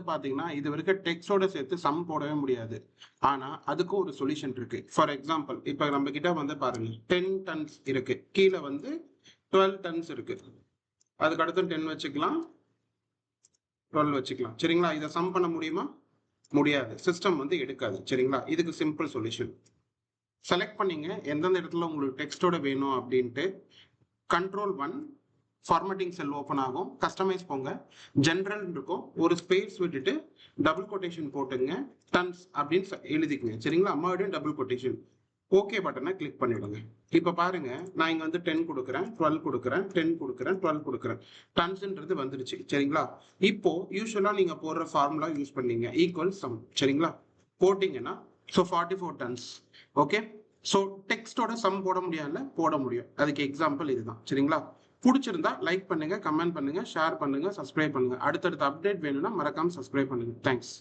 பாத்தீங்கன்னா இது வரைக்கும் டெக்ஸ்டோட சேர்த்து சம் போடவே முடியாது. ஆனா அதுக்கும் ஒரு சொல்யூஷன் இருக்கு. ஃபார் எக்ஸாம்பிள் இப்ப நம்ம கிட்ட வந்து பாருங்க 10 டன்ஸ் இருக்கு, கீழே வந்து 12 டன்ஸ் இருக்கு, அதுக்கு அடுத்து 10 வச்சுக்கலாம், 12 வச்சுக்கலாம். சரிங்களா? இதை சம் பண்ண முடியுமா? முடியாது. சிஸ்டம் வந்து எடுக்காது. சரிங்களா? இதுக்கு சிம்பிள் சொல்யூஷன். செலக்ட் பண்ணீங்க எந்தெந்த இடத்துல உங்களுக்கு டெக்ஸ்டோட வேணும் அப்படின்ட்டு. Ctrl+1 ஃபார்மேட்டிங் செல் ஓப்பன் ஆகும். கஸ்டமைஸ் போங்க, ஜென்ரல் இருக்கும், ஒரு ஸ்பேஸ் விட்டுட்டு டபுள் கொட்டேஷன் போட்டுங்க, டன்ஸ் அப்படின்னு எழுதிக்குங்க. சரிங்களா? மறுபடியும் டபுள் கொட்டேஷன், ஓகே பட்டனை கிளிக் பண்ணிவிடுங்க. இப்போ பாருங்க, நான் இங்க வந்து 10 கொடுக்குறேன், 12 கொடுக்குறேன், 10 கொடுக்குறேன், 12 கொடுக்குறேன், டன்ஸ்ன்றது வந்துருச்சு. சரிங்களா? இப்போ யூஸ்வலா நீங்க போடுற ஃபார்முலா யூஸ் பண்ணீங்க, ஈக்குவல் சம். சரிங்களா? போட்டீங்கன்னா 44 டன்ஸ். ஓகே. ஸோ டெக்ஸ்டோட சம் போட முடியாதுல்ல? போட முடியும். அதுக்கு எக்ஸாம்பிள் இதுதான். சரிங்களா? பிடிச்சிருந்தா லைக் பண்ணுங்க, கமெண்ட் பண்ணுங்க, ஷேர் பண்ணுங்க, சப்ஸ்கிரைப் பண்ணுங்க. அடுத்தடுத்த அப்டேட் வேணும்னா மறக்காம சப்ஸ்கிரைப் பண்ணுங்க. தேங்க்ஸ்.